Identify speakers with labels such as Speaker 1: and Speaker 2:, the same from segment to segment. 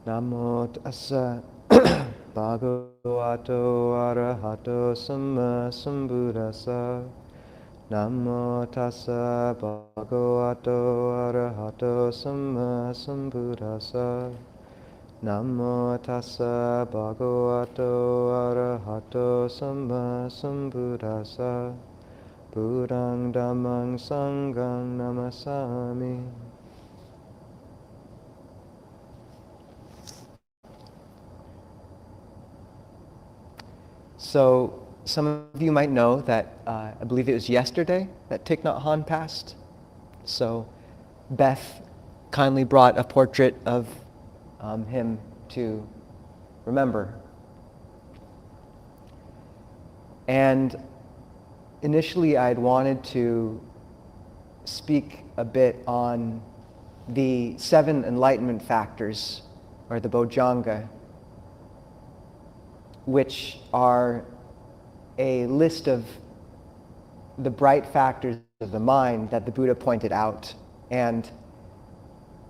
Speaker 1: Namo tassa bhagavato arahato sammasambuddhassa. Namo tassa bhagavato arahato sammasambuddhassa. Namo tassa bhagavato arahato sammasambuddhassa. Buddhang dhammang sanghang namasami. So, some of you might know that I believe it was yesterday that Thich Nhat Hanh passed. So, Beth kindly brought a portrait of him to remember. And initially, I had wanted to speak a bit on the 7 Enlightenment Factors, or the Bojjhanga, which are a list of the bright factors of the mind that the Buddha pointed out. And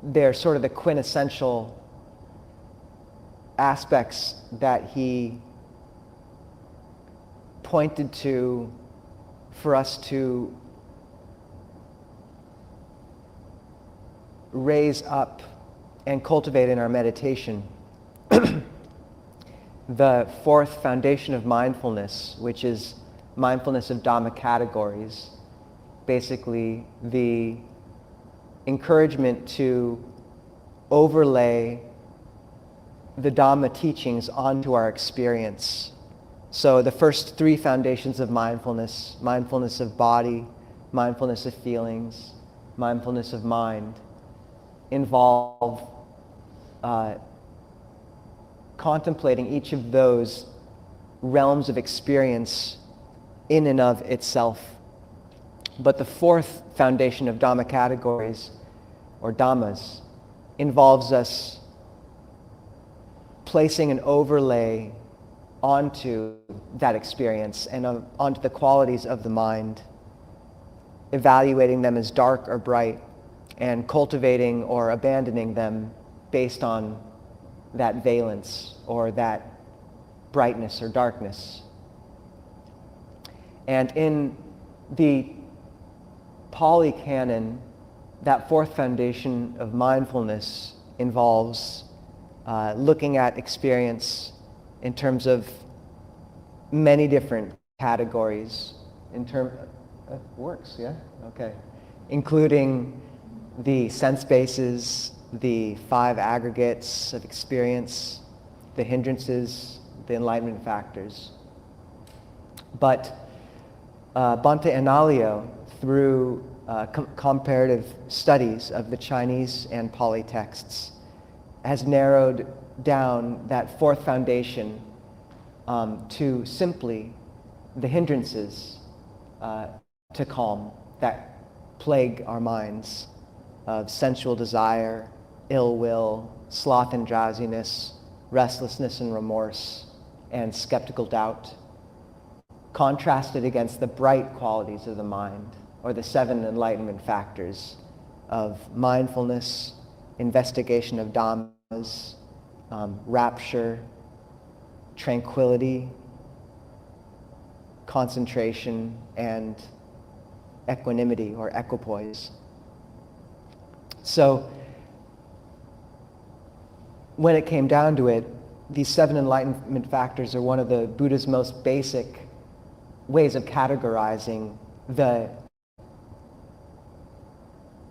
Speaker 1: they're sort of the quintessential aspects that he pointed to for us to raise up and cultivate in our meditation. The 4th foundation of mindfulness, which is mindfulness of Dhamma categories, basically the encouragement to overlay the Dhamma teachings onto our experience. So the first 3 foundations of mindfulness, mindfulness of body, mindfulness of feelings, mindfulness of mind, involve contemplating each of those realms of experience in and of itself. But the 4th foundation of Dhamma categories, or Dhammas, involves us placing an overlay onto that experience and onto the qualities of the mind, evaluating them as dark or bright, and cultivating or abandoning them based on that valence or that brightness or darkness. And in the Pali Canon, that 4th foundation of mindfulness involves looking at experience in terms of many different categories, works, yeah? Okay. Including the sense bases, the 5 aggregates of experience, the hindrances, the enlightenment factors. But Bhante Analayo, through comparative studies of the Chinese and Pali texts, has narrowed down that 4th foundation to simply the hindrances to calm that plague our minds of sensual desire, ill will, sloth and drowsiness, restlessness and remorse, and skeptical doubt, contrasted against the bright qualities of the mind, or the 7 enlightenment factors of mindfulness, investigation of dhammas, rapture, tranquility, concentration, and equanimity or equipoise. So, when it came down to it, these 7 enlightenment factors are one of the Buddha's most basic ways of categorizing the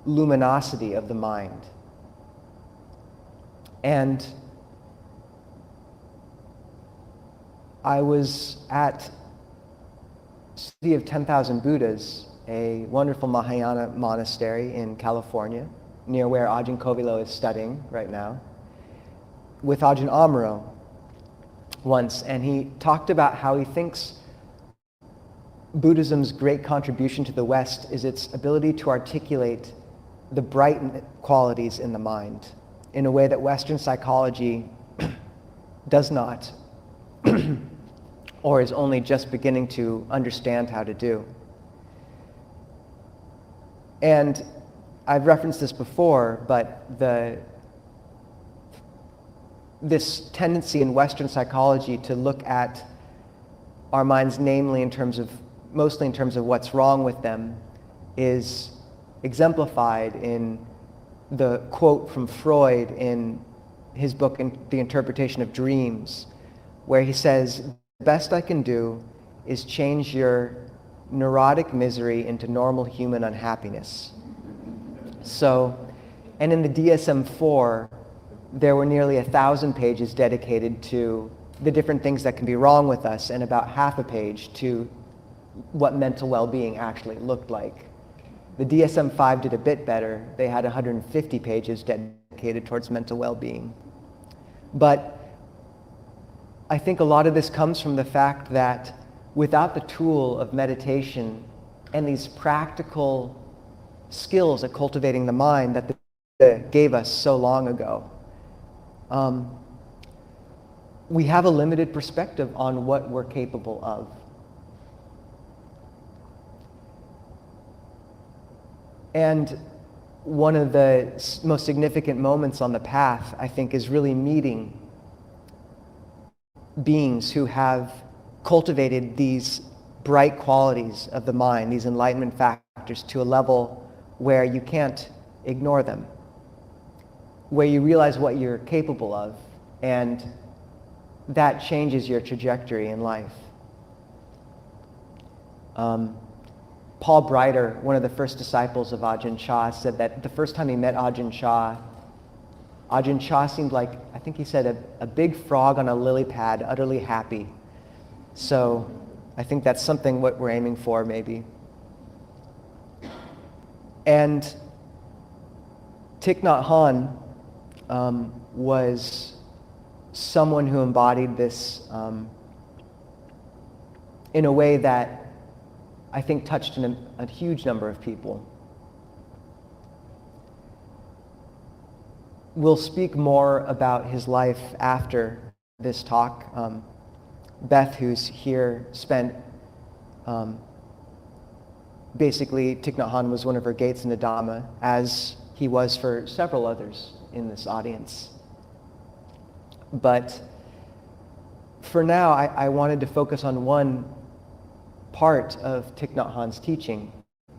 Speaker 1: luminosity of the mind. And I was at City of 10,000 Buddhas, a wonderful Mahayana monastery in California, near where Ajahn Kovilo is studying right now, with Ajahn Amaro once, and he talked about how he thinks Buddhism's great contribution to the West is its ability to articulate the bright qualities in the mind in a way that Western psychology does not, or is only just beginning to understand how to do. And I've referenced this before, but the this tendency in Western psychology to look at our minds mostly in terms of what's wrong with them is exemplified in the quote from Freud in his book, The Interpretation of Dreams, where he says, "The best I can do is change your neurotic misery into normal human unhappiness." So, and in the DSM-4, there were nearly 1,000 pages dedicated to the different things that can be wrong with us, and about half a page to what mental well-being actually looked like. The DSM-5 did a bit better. They had 150 pages dedicated towards mental well-being. But I think a lot of this comes from the fact that without the tool of meditation and these practical skills at cultivating the mind that the Buddha gave us so long ago, we have a limited perspective on what we're capable of. And one of the most significant moments on the path, I think, is really meeting beings who have cultivated these bright qualities of the mind, these enlightenment factors, to a level where you can't ignore them, where you realize what you're capable of, and that changes your trajectory in life. Paul Breiter, one of the first disciples of Ajahn Chah, said that the first time he met Ajahn Chah seemed like, I think he said, a big frog on a lily pad, utterly happy. So I think that's something what we're aiming for, maybe. And Thich Nhat Hanh was someone who embodied this in a way that I think touched a huge number of people. We'll speak more about his life after this talk. Beth, who's here, spent basically, Thich Nhat Hanh was one of her gates into Dhamma, as he was for several others in this audience. But for now, I wanted to focus on one part of Thich Nhat Hanh's teaching,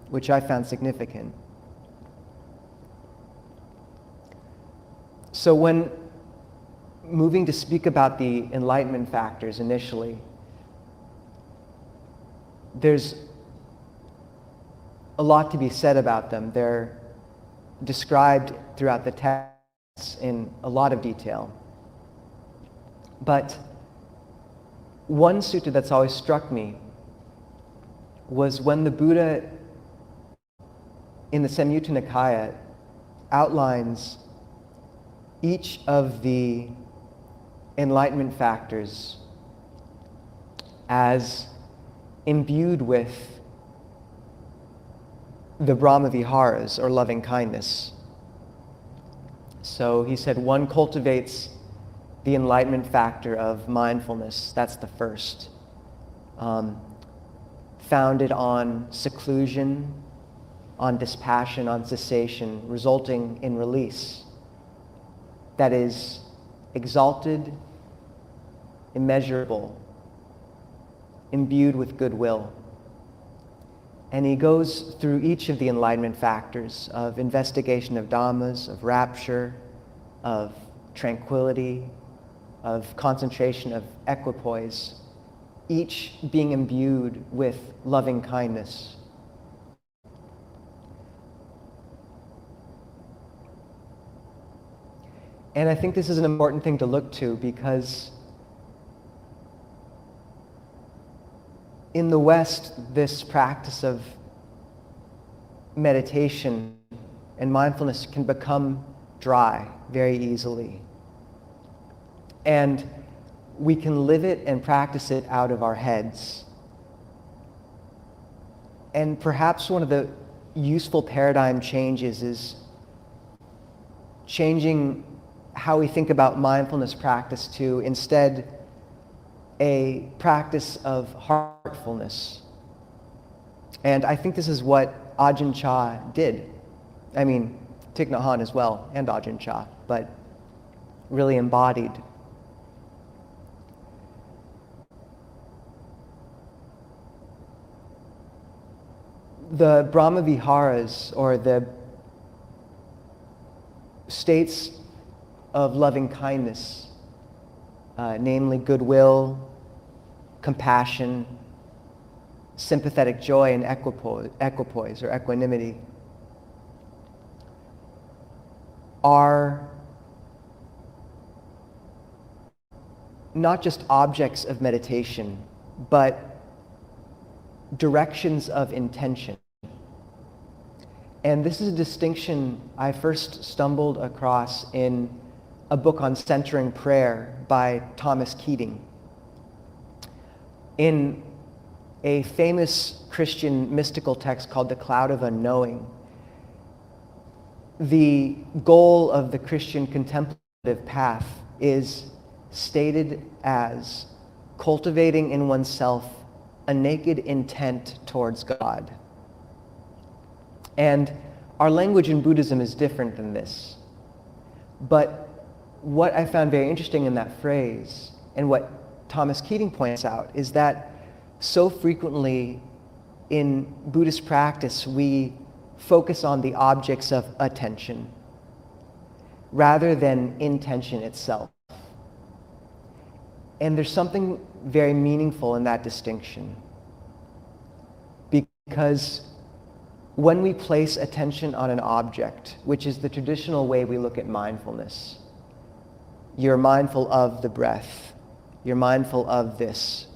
Speaker 1: which I found significant. So when moving to speak about the Enlightenment Factors initially, there's a lot to be said about them. They're described throughout the text in a lot of detail. But one sutta that's always struck me was when the Buddha in the Samyutta Nikaya outlines each of the enlightenment factors as imbued with the Brahmaviharas, or loving kindness. So he said one cultivates the enlightenment factor of mindfulness. That's the first. Founded on seclusion, on dispassion, on cessation, resulting in release. That is exalted, immeasurable, imbued with goodwill. And he goes through each of the enlightenment factors of investigation of dhammas, of rapture, of tranquility, of concentration, of equipoise, each being imbued with loving kindness. And I think this is an important thing to look to, because in the West, this practice of meditation and mindfulness can become dry very easily. And we can live it and practice it out of our heads. And perhaps one of the useful paradigm changes is changing how we think about mindfulness practice to instead a practice of heartfulness. And I think this is what Ajahn Chah did. I mean, Thich Nhat Hanh as well, and Ajahn Chah, but really embodied the Brahma Viharas, or the states of loving kindness, namely goodwill, compassion, sympathetic joy, and equipoise or equanimity, are not just objects of meditation, but directions of intention. And this is a distinction I first stumbled across in a book on centering prayer by Thomas Keating. In a famous Christian mystical text called the Cloud of Unknowing, the goal of the Christian contemplative path is stated as cultivating in oneself a naked intent towards God. And our language in Buddhism is different than this. But what I found very interesting in that phrase, and what Thomas Keating points out, is that so frequently in Buddhist practice we focus on the objects of attention rather than intention itself. And there's something very meaningful in that distinction, because when we place attention on an object, which is the traditional way we look at mindfulness, you're mindful of the breath, you're mindful of this.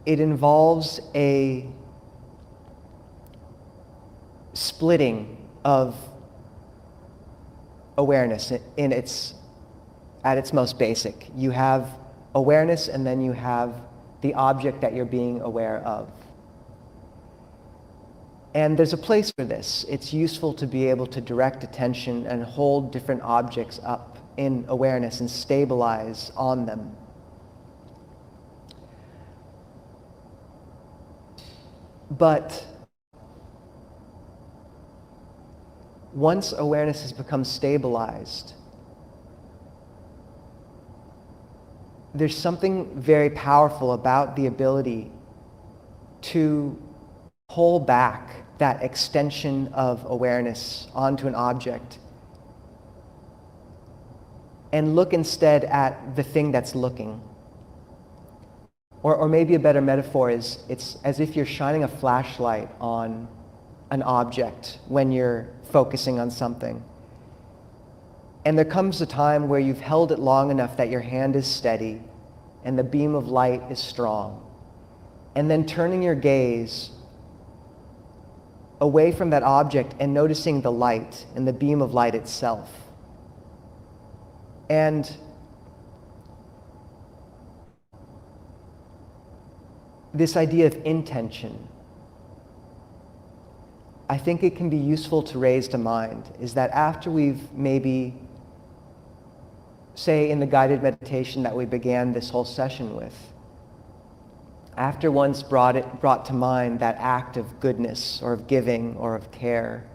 Speaker 1: It involves a splitting of awareness at its most basic. You have awareness, and then you have the object that you're being aware of. And there's a place for this. It's useful to be able to direct attention and hold different objects up in awareness and stabilize on them. But once awareness has become stabilized, there's something very powerful about the ability to pull back that extension of awareness onto an object and look instead at the thing that's looking. Or maybe a better metaphor is, it's as if you're shining a flashlight on an object when you're focusing on something. And there comes a time where you've held it long enough that your hand is steady and the beam of light is strong. And then turning your gaze away from that object and noticing the light and the beam of light itself. And this idea of intention, I think it can be useful to raise to mind, is that after we've maybe, say in the guided meditation that we began this whole session with, after one's brought to mind that act of goodness or of giving or of care,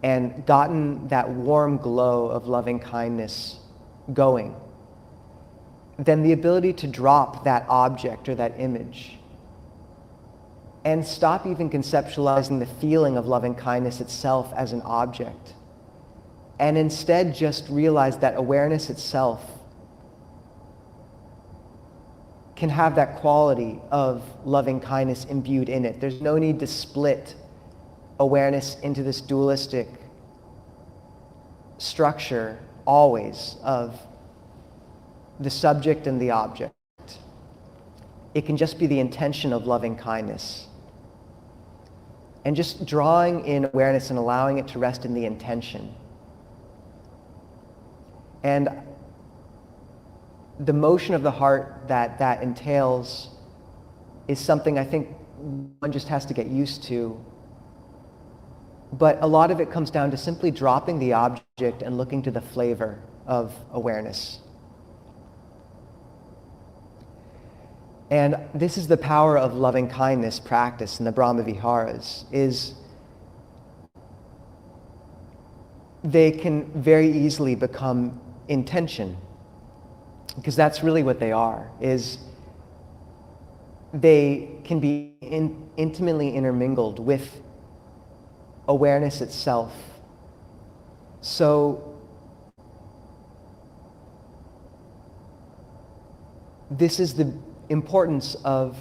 Speaker 1: and gotten that warm glow of loving kindness going, then the ability to drop that object or that image and stop even conceptualizing the feeling of loving kindness itself as an object, and instead just realize that awareness itself can have that quality of loving kindness imbued in it. There's no need to split awareness into this dualistic structure always of the subject and the object. It can just be the intention of loving kindness. And just drawing in awareness and allowing it to rest in the intention. And the motion of the heart that entails is something I think one just has to get used to. But a lot of it comes down to simply dropping the object and looking to the flavor of awareness. And this is the power of loving kindness practice in the Brahma Viharas, is they can very easily become intention, because that's really what they are, is they can be intimately intermingled with awareness itself. So this is the importance of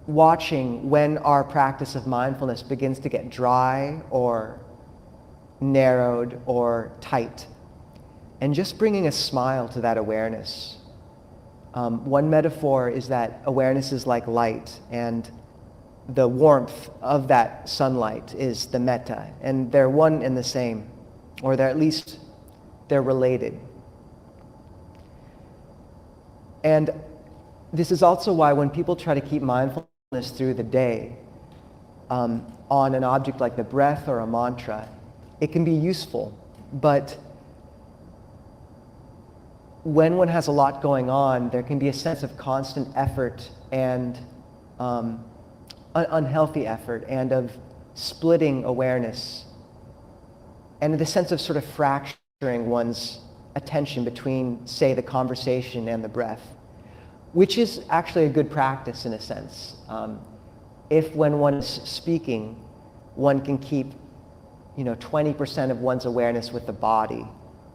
Speaker 1: watching when our practice of mindfulness begins to get dry or narrowed or tight, and just bringing a smile to that awareness. One metaphor is that awareness is like light, and the warmth of that sunlight is the metta, and they're one and the same, or they're at least they're related. And this is also why when people try to keep mindfulness through the day on an object like the breath or a mantra, it can be useful, but when one has a lot going on, there can be a sense of constant effort and unhealthy effort, and of splitting awareness, and the sense of sort of fracturing one's attention between, say, the conversation and the breath, which is actually a good practice in a sense. If when one is speaking, one can keep 20% of one's awareness with the body,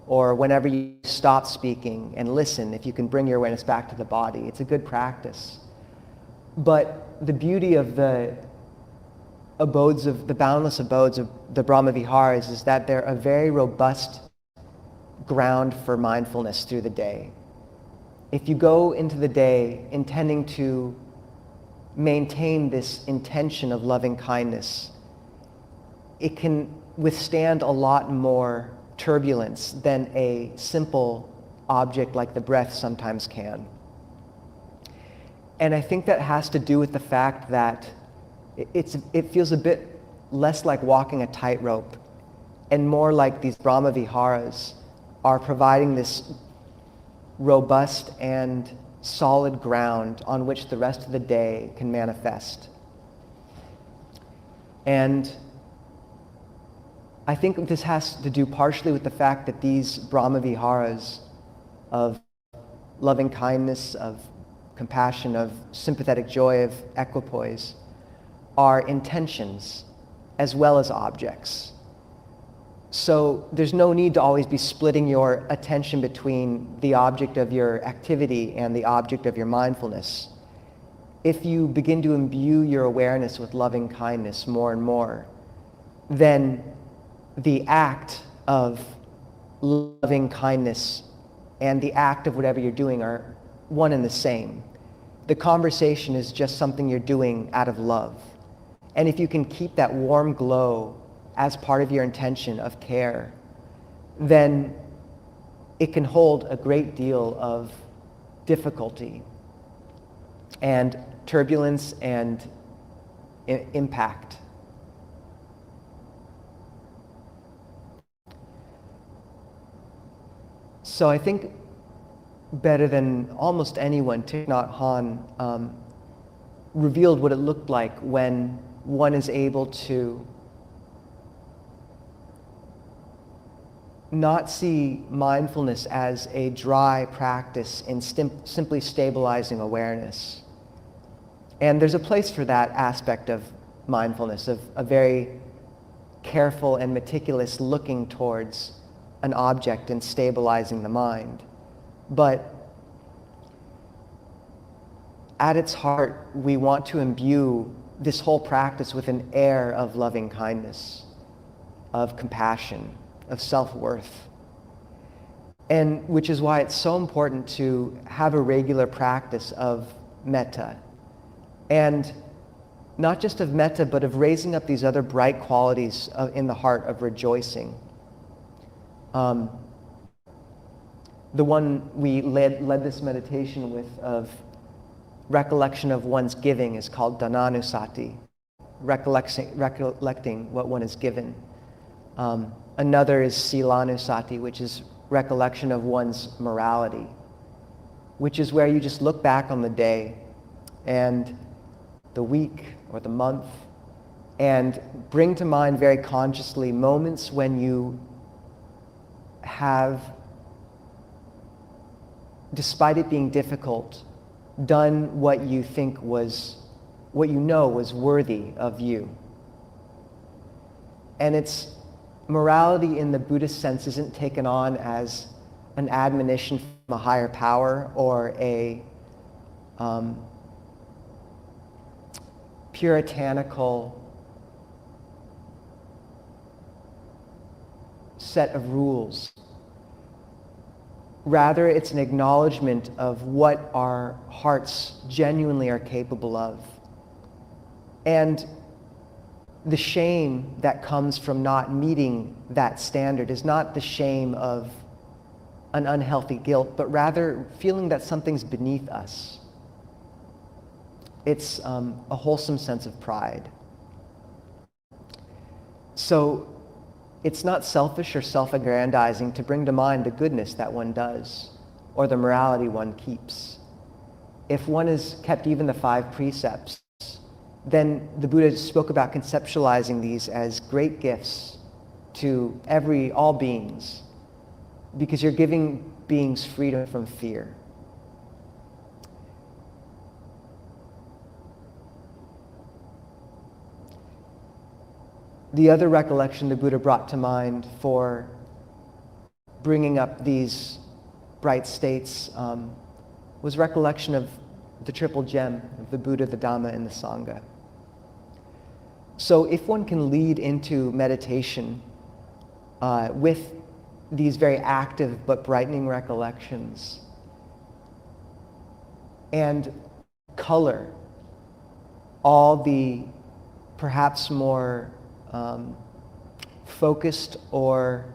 Speaker 1: or whenever you stop speaking and listen, if you can bring your awareness back to the body, it's a good practice. But the beauty of the boundless abodes of the Brahma Viharas is that they're a very robust ground for mindfulness through the day. If you go into the day intending to maintain this intention of loving kindness, it can withstand a lot more turbulence than a simple object like the breath sometimes can. And I think that has to do with the fact that it feels a bit less like walking a tightrope and more like these Brahma Viharas are providing this robust and solid ground on which the rest of the day can manifest. And I think this has to do partially with the fact that these Brahma Viharas of loving kindness, of compassion, of sympathetic joy, of equipoise, are intentions as well as objects. So there's no need to always be splitting your attention between the object of your activity and the object of your mindfulness. If you begin to imbue your awareness with loving kindness more and more, then the act of loving kindness and the act of whatever you're doing are one and the same. The conversation is just something you're doing out of love. And if you can keep that warm glow as part of your intention of care, then it can hold a great deal of difficulty and turbulence and impact. So I think better than almost anyone, Thich Nhat Hanh revealed what it looked like when one is able to not see mindfulness as a dry practice in simply stabilizing awareness. And there's a place for that aspect of mindfulness, of a very careful and meticulous looking towards an object and stabilizing the mind. But at its heart, we want to imbue this whole practice with an air of loving kindness, of compassion, of self-worth. And which is why it's so important to have a regular practice of metta. And not just of metta, but of raising up these other bright qualities in the heart of rejoicing. The one we led this meditation with of recollection of one's giving is called dhananusati, recollecting what one is given. Another is silanusati, which is recollection of one's morality, which is where you just look back on the day and the week or the month and bring to mind very consciously moments when you have, despite it being difficult, done what you think was, what you know was worthy of you. And it's morality in the Buddhist sense isn't taken on as an admonition from a higher power or a puritanical set of rules. Rather, it's an acknowledgement of what our hearts genuinely are capable of. And the shame that comes from not meeting that standard is not the shame of an unhealthy guilt, but rather feeling that something's beneath us. It's a wholesome sense of pride. So it's not selfish or self-aggrandizing to bring to mind the goodness that one does or the morality one keeps. If one has kept even the 5 precepts, then the Buddha spoke about conceptualizing these as great gifts to all beings, because you're giving beings freedom from fear. The other recollection the Buddha brought to mind for bringing up these bright states was recollection of the triple gem of the Buddha, the Dhamma, and the Sangha. So if one can lead into meditation with these very active but brightening recollections and color all the perhaps more focused or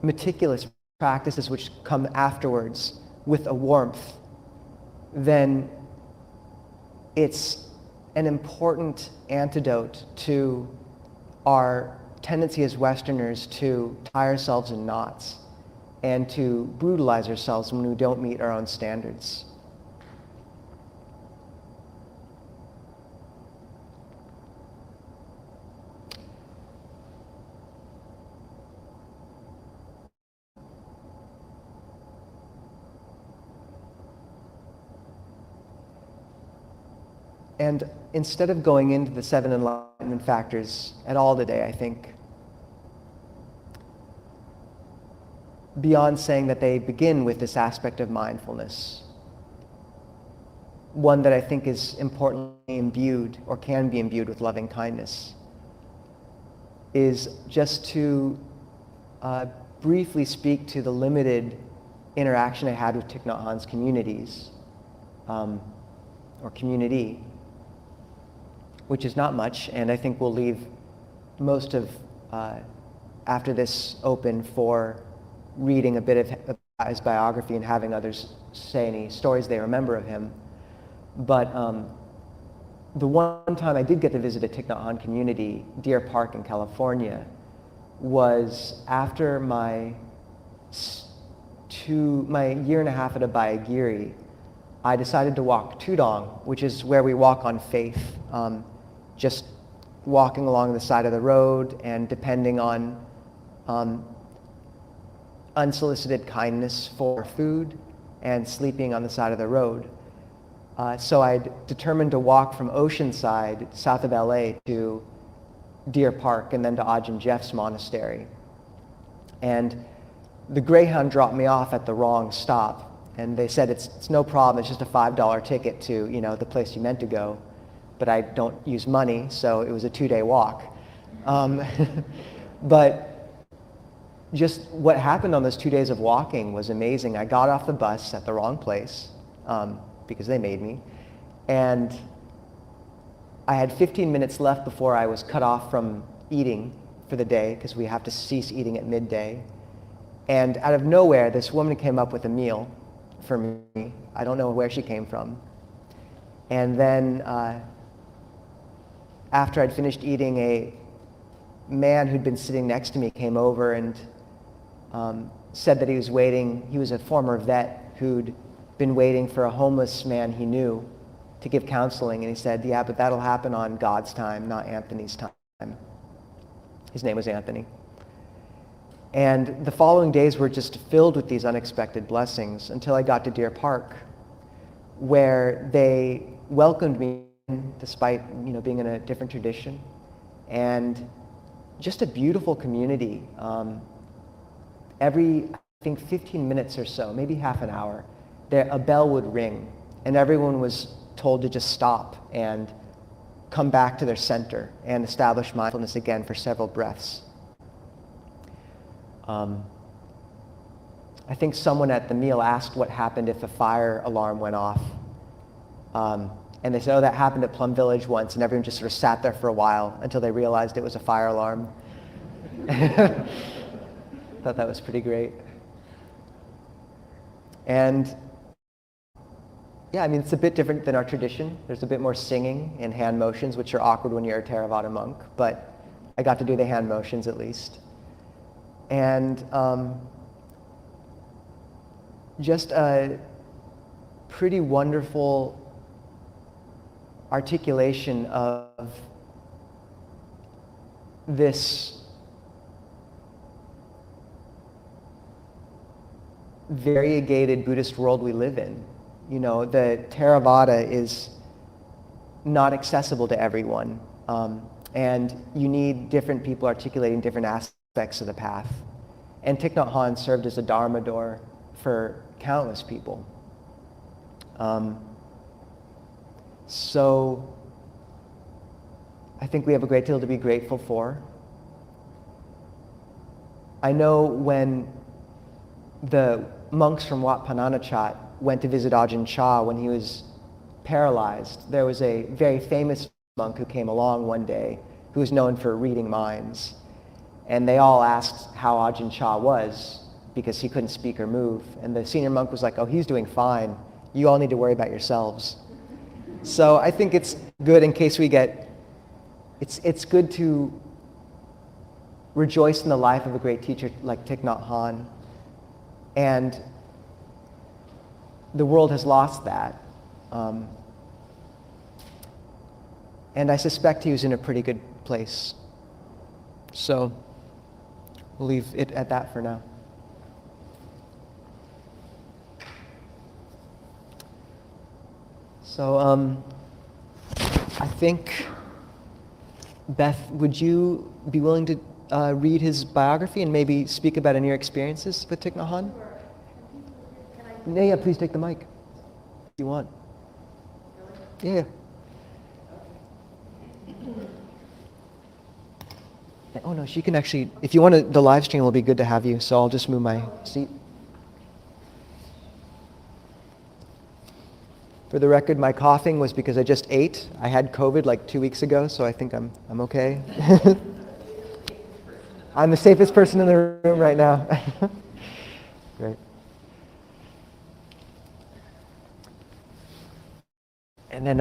Speaker 1: meticulous practices which come afterwards with a warmth, then it's an important antidote to our tendency as Westerners to tie ourselves in knots and to brutalize ourselves when we don't meet our own standards. And instead of going into the 7 Enlightenment Factors at all today, I think, beyond saying that they begin with this aspect of mindfulness, one that I think is importantly imbued or can be imbued with loving kindness, is just to briefly speak to the limited interaction I had with Thich Nhat Hanh's communities, or community, which is not much, and I think we'll leave most of, after this, open for reading a bit of his biography and having others say any stories they remember of him. But the one time I did get to visit a Thich Nhat Hanh community, Deer Park in California, was after my year and a half at Abhayagiri. I decided to walk Tudong, which is where we walk on faith, just walking along the side of the road and depending on unsolicited kindness for food and sleeping on the side of the road. So I'd determined to walk from Oceanside, south of LA, to Deer Park and then to Ajahn Jeff's monastery. And the Greyhound dropped me off at the wrong stop. And they said, it's no problem, it's just a $5 ticket to, the place you meant to go. But I don't use money, so it was a 2-day walk. But just what happened on those 2 days of walking was amazing. I got off the bus at the wrong place, because they made me. And I had 15 minutes left before I was cut off from eating for the day, because we have to cease eating at midday. And out of nowhere, this woman came up with a meal for me. I don't know where she came from. And then after I'd finished eating, a man who'd been sitting next to me came over and said that he was waiting. He was a former vet who'd been waiting for a homeless man he knew to give counseling. And he said, yeah, but that'll happen on God's time, not Anthony's time. His name was Anthony. And the following days were just filled with these unexpected blessings until I got to Deer Park, where they welcomed me despite being in a different tradition, and just a beautiful community. Every, I think, 15 minutes or so, maybe half an hour, a bell would ring, and everyone was told to just stop and come back to their center and establish mindfulness again for several breaths. I think someone at the meal asked what happened if a fire alarm went off. And they said, oh, that happened at Plum Village once, and everyone just sort of sat there for a while until they realized it was a fire alarm. Thought that was pretty great. And yeah, I mean, it's a bit different than our tradition. There's a bit more singing and hand motions, which are awkward when you're a Theravada monk, but I got to do the hand motions at least. And just a pretty wonderful articulation of this variegated Buddhist world we live in. The Theravada is not accessible to everyone, and you need different people articulating different aspects of the path. And Thich Nhat Hanh served as a dharma door for countless people. So I think we have a great deal to be grateful for. I know when the monks from Wat Pah Nanachat went to visit Ajahn Chah when he was paralyzed, there was a very famous monk who came along one day who was known for reading minds. And they all asked how Ajahn Chah was because he couldn't speak or move. And the senior monk was like, oh, he's doing fine. You all need to worry about yourselves. So I think it's good in case we get, it's good to rejoice in the life of a great teacher like Thich Nhat Hanh. And the world has lost that. And I suspect he was in a pretty good place. So we'll leave it at that for now. So I think, Beth, would you be willing to read his biography and maybe speak about any of your experiences with Thich Nhat Hanh? Yeah, please take the mic if you want. Yeah. Oh no, she can actually, if you want to, the live stream will be good to have you, so I'll just move my seat. For the record, my coughing was because I just ate. I had COVID like 2 weeks ago, so I think I'm okay. I'm the safest person in the room right now. Great. And then,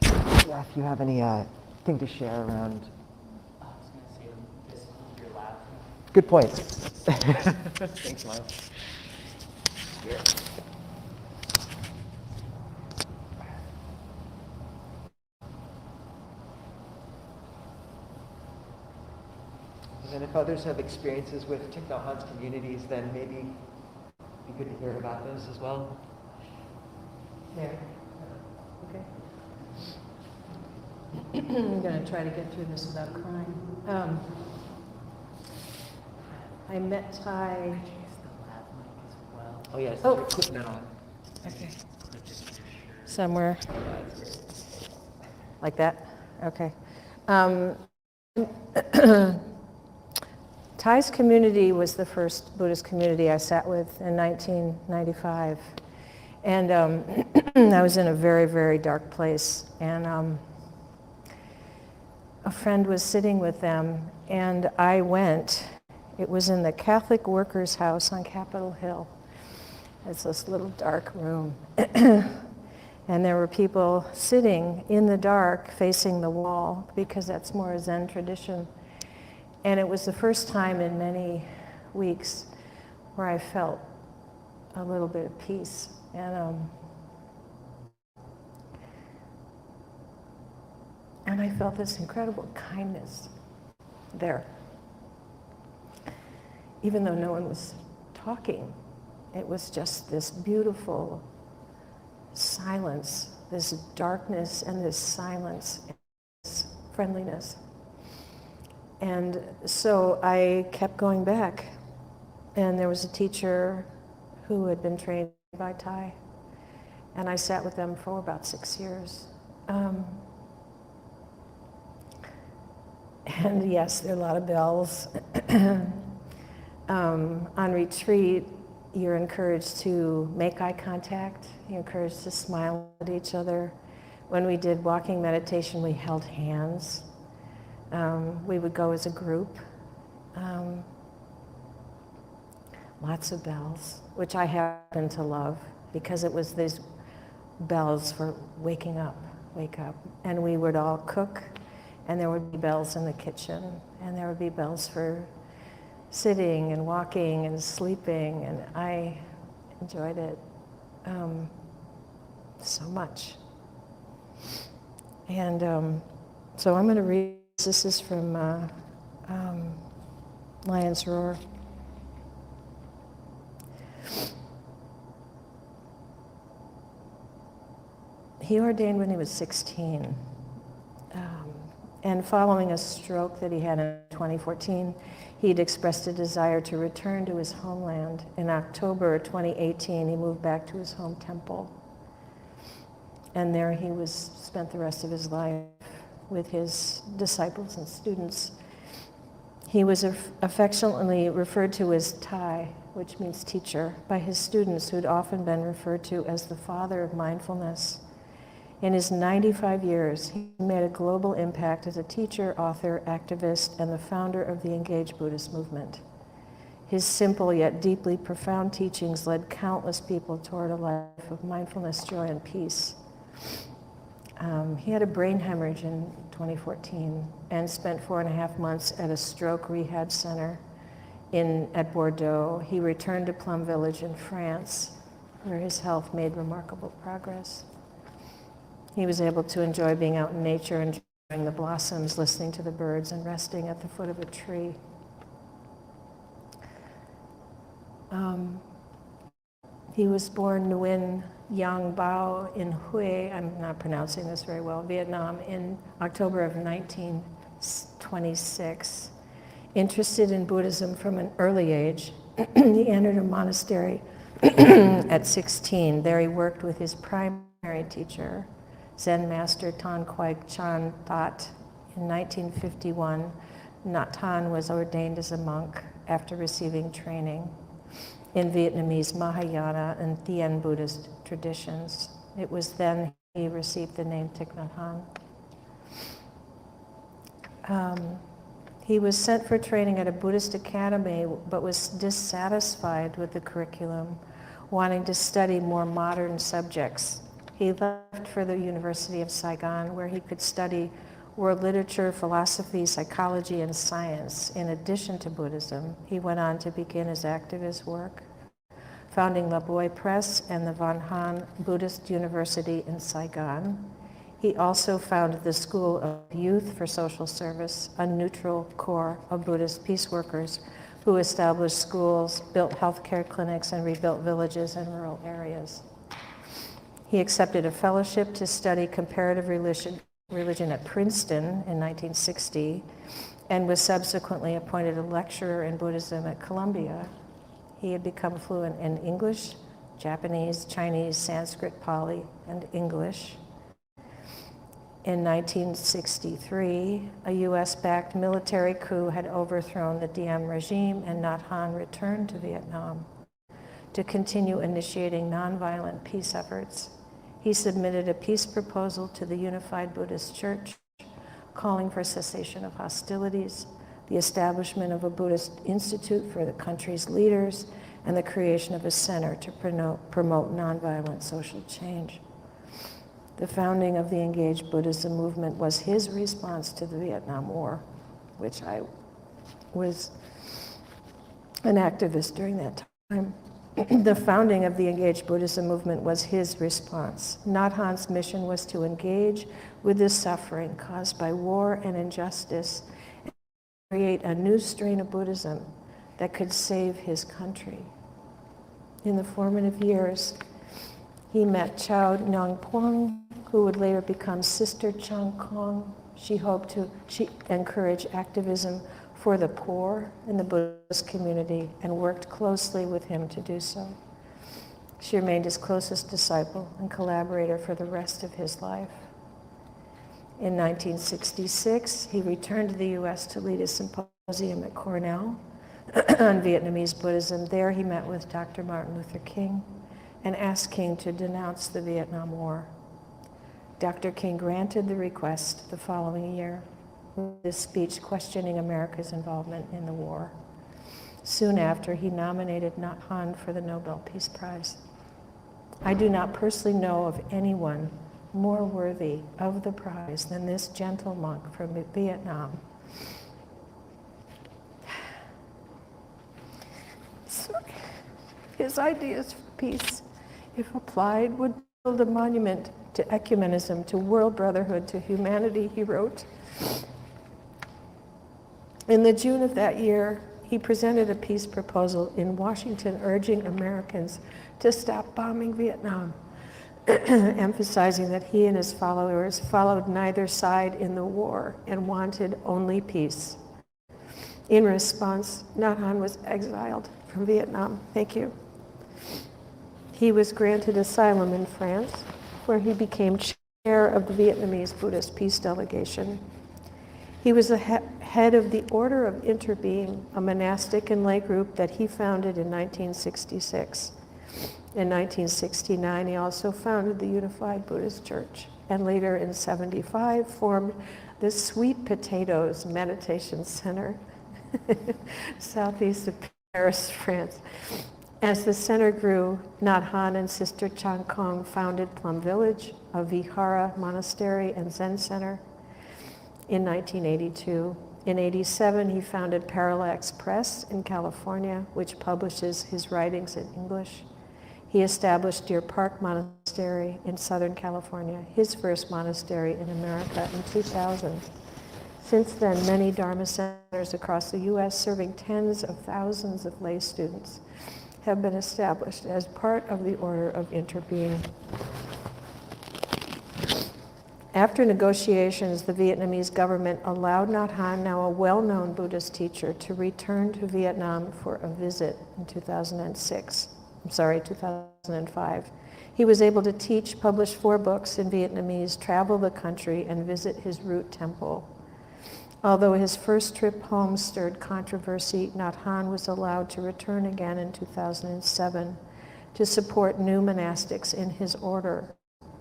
Speaker 1: yeah, if you have anything to share around.
Speaker 2: I was going to say this is your lab.
Speaker 1: Good point. Thanks, Miles. Here. And if others have experiences with Thich Nhat Hanh's communities, then maybe it'd be good to hear about those as well. Yeah. Okay.
Speaker 3: I'm going to try to get through this without crying. I met Thai.
Speaker 1: Oh yes.
Speaker 3: Oh.
Speaker 1: Putting that on.
Speaker 3: Okay. Somewhere. Like that? Okay. Thai's community was the first Buddhist community I sat with in 1995. And I was in a very, very dark place. And a friend was sitting with them, and I went. It was in the Catholic Workers' House on Capitol Hill. It's this little dark room. And there were people sitting in the dark facing the wall, because that's more a Zen tradition. And it was the first time in many weeks where I felt a little bit of peace. And I felt this incredible kindness there. even though no one was talking. It was just this beautiful silence, this darkness and this silence, and this friendliness. And so I kept going back. And there was a teacher who had been trained by Thai. And I sat with them for about 6 years. And yes, there are a lot of bells. On retreat, you're encouraged to make eye contact. You're encouraged to smile at each other. When we did walking meditation, we held hands. We would go as a group. Lots of bells, which I happen to love because it was these bells for waking up, wake up. And we would all cook, and there would be bells in the kitchen, and there would be bells for sitting and walking and sleeping, and I enjoyed it so much. And so I'm going to read, this is from Lion's Roar. He ordained when he was 16. And following a stroke that he had in 2014, he'd expressed a desire to return to his homeland. In October 2018, he moved back to his home temple. And there he spent the rest of his life with his disciples and students. He was affectionately referred to as Thai, which means teacher, by his students, who'd often been referred to as the father of mindfulness. In his 95 years, he made a global impact as a teacher, author, activist, and the founder of the Engaged Buddhist movement. His simple yet deeply profound teachings led countless people toward a life of mindfulness, joy, and peace. He had a brain hemorrhage in 2014 and spent 4.5 months at a stroke rehab center at Bordeaux. He returned to Plum Village in France, where his health made remarkable progress. He was able to enjoy being out in nature, enjoying the blossoms, listening to the birds, and resting at the foot of a tree. He was born Nguyen Yang Bao in Hue, I'm not pronouncing this very well, Vietnam, in October of 1926. Interested in Buddhism from an early age, he entered a monastery at 16. There he worked with his primary teacher, Zen master Tan Quai Chan That. In 1951, Nhat Hanh was ordained as a monk after receiving training in Vietnamese Mahayana and Thien Buddhist traditions. It was then he received the name Thich Nhat Hanh. He was sent for training at a Buddhist academy, but was dissatisfied with the curriculum, wanting to study more modern subjects. He left for the University of Saigon, where he could study world literature, philosophy, psychology, and science. In addition to Buddhism, he went on to begin his activist work, founding La Boy Press and the Van Han Buddhist University in Saigon. He also founded the School of Youth for Social Service, a neutral core of Buddhist peace workers who established schools, built healthcare clinics, and rebuilt villages and rural areas. He accepted a fellowship to study comparative religion at Princeton in 1960 and was subsequently appointed a lecturer in Buddhism at Columbia. He had become fluent in English, Japanese, Chinese, Sanskrit, Pali, and English. In 1963, a US-backed military coup had overthrown the Diem regime, and Nhat Hanh returned to Vietnam to continue initiating nonviolent peace efforts. He submitted a peace proposal to the Unified Buddhist Church, calling for cessation of hostilities, the establishment of a Buddhist institute for the country's leaders, and the creation of a center to promote nonviolent social change. The founding of the Engaged Buddhism movement was his response to the Vietnam War, which I was an activist during that time. The founding of the Engaged Buddhism movement was his response. Nhat Hanh's mission was to engage with the suffering caused by war and injustice and create a new strain of Buddhism that could save his country. In the formative years, he met Chao Nang Puang, who would later become Sister Chang Kong. She encouraged activism for the poor in the Buddhist community and worked closely with him to do so. She remained his closest disciple and collaborator for the rest of his life. In 1966, he returned to the US to lead a symposium at Cornell on Vietnamese Buddhism. There he met with Dr. Martin Luther King and asked King to denounce the Vietnam War. Dr. King granted the request the following year with his speech questioning America's involvement in the war. Soon after, he nominated Nhat Hanh for the Nobel Peace Prize. I do not personally know of anyone more worthy of the prize than this gentle monk from Vietnam. His ideas for peace, if applied, would build a monument to ecumenism, to world brotherhood, to humanity, he wrote. In the June of that year, he presented a peace proposal in Washington urging Americans to stop bombing Vietnam, emphasizing that he and his followers followed neither side in the war and wanted only peace. In response, Nhat Hanh was exiled from Vietnam. Thank you. He was granted asylum in France, where he became chair of the Vietnamese Buddhist peace delegation. He was the head of the Order of Interbeing, a monastic and lay group that he founded in 1966. In 1969, he also founded the Unified Buddhist Church, and later in 75 formed the Sweet Potatoes Meditation Center, southeast of Paris, France. As the center grew, Nhat Hanh and Sister Chang Kong founded Plum Village, a Vihara monastery and Zen center, in 1982. In 87, he founded Parallax Press in California, which publishes his writings in English. He established Deer Park Monastery in Southern California, his first monastery in America, in 2000. Since then, many Dharma centers across the US, serving tens of thousands of lay students, have been established as part of the Order of Interbeing. After negotiations, the Vietnamese government allowed Nhat Hanh, now a well-known Buddhist teacher, to return to Vietnam for a visit in 2005. He was able to teach, publish 4 books in Vietnamese, travel the country, and visit his root temple. Although his first trip home stirred controversy, Nhat Hanh was allowed to return again in 2007 to support new monastics in his order,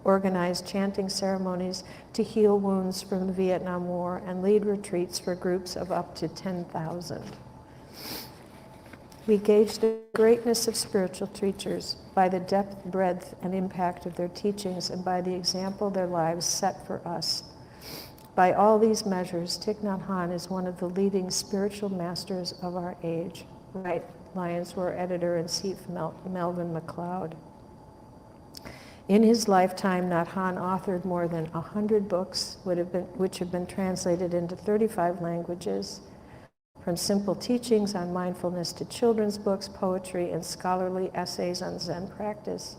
Speaker 3: organize chanting ceremonies to heal wounds from the Vietnam War, and lead retreats for groups of up to 10,000. We gauge the greatness of spiritual teachers by the depth, breadth, and impact of their teachings and by the example their lives set for us. By all these measures, Thich Nhat Hanh is one of the leading spiritual masters of our age. Right, Lions Roar editor-in-chief Melvin MacLeod. In his lifetime, Nhat Hanh authored more than 100 books, which have been translated into 35 languages, from simple teachings on mindfulness to children's books, poetry, and scholarly essays on Zen practice.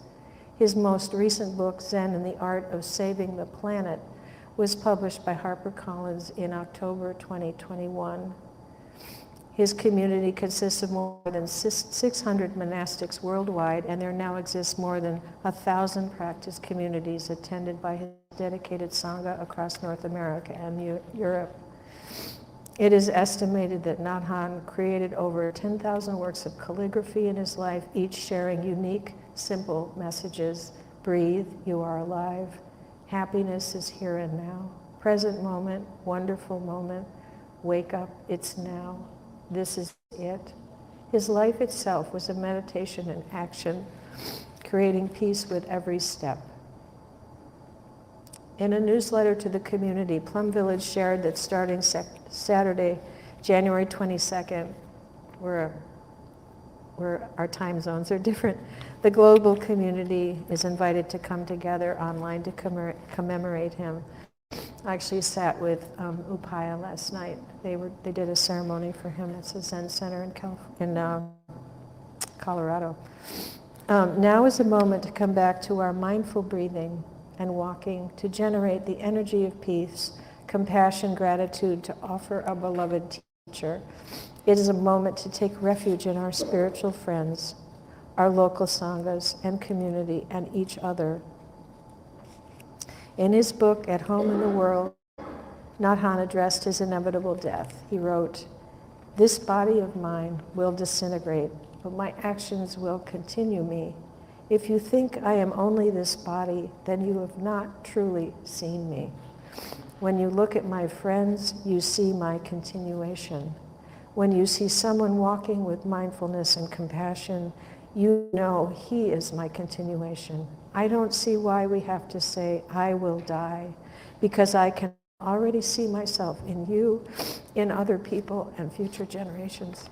Speaker 3: His most recent book, Zen and the Art of Saving the Planet, was published by HarperCollins in October 2021. His community consists of more than 600 monastics worldwide, and there now exists more than 1,000 practice communities attended by his dedicated Sangha across North America and Europe. It is estimated that Nhat Hanh created over 10,000 works of calligraphy in his life, each sharing unique, simple messages. Breathe, you are alive. Happiness is here and now. Present moment, wonderful moment. Wake up, it's now. This is it. His life itself was a meditation in action, creating peace with every step. In a newsletter to the community, Plum Village shared that starting Saturday, January 22nd, where our time zones are different, the global community is invited to come together online to commemorate him. I actually sat with Upaya last night. They did a ceremony for him. It's a Zen center in Colorado. Now is a moment to come back to our mindful breathing and walking, to generate the energy of peace, compassion, gratitude, to offer a beloved teacher. It is a moment to take refuge in our spiritual friends, our local sanghas and community, and each other. In his book, At Home in the World, Nhat Hanh addressed his inevitable death. He wrote, "This body of mine will disintegrate, but my actions will continue me. If you think I am only this body, then you have not truly seen me. When you look at my friends, you see my continuation. When you see someone walking with mindfulness and compassion, you know he is my continuation. I don't see why we have to say, I will die, because I can already see myself in you, in other people, and future generations.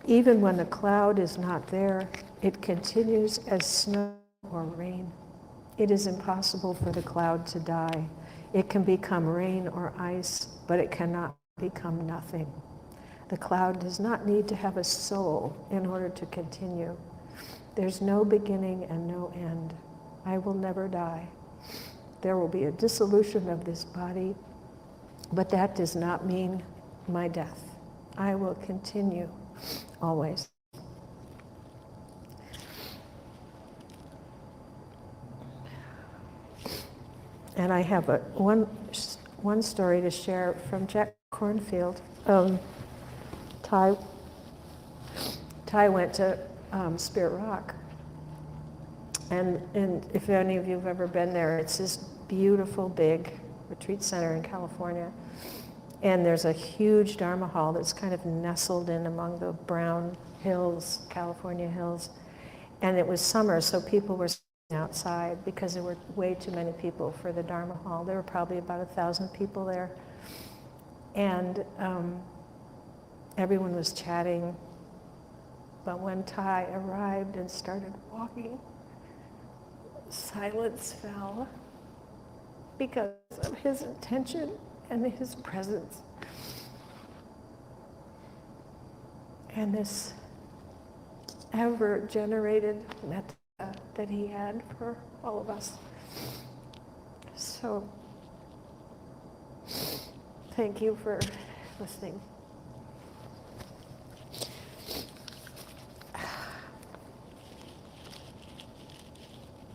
Speaker 3: Even when the cloud is not there, it continues as snow or rain. It is impossible for the cloud to die. It can become rain or ice, but it cannot become nothing. The cloud does not need to have a soul in order to continue. There's no beginning and no end. I will never die. There will be a dissolution of this body, but that does not mean my death. I will continue always." And I have one story to share from Jack Cornfield. Ty went to Spirit Rock. And if any of you have ever been there, it's this beautiful, big retreat center in California. And there's a huge Dharma hall that's kind of nestled in among the brown hills, California hills. And it was summer, so people were sitting outside because there were way too many people for the Dharma hall. There were probably about 1,000 people there. And everyone was chatting. But when Ty arrived and started walking, silence fell because of his intention and his presence. And this ever-generated metta that he had for all of us. So, thank you for listening.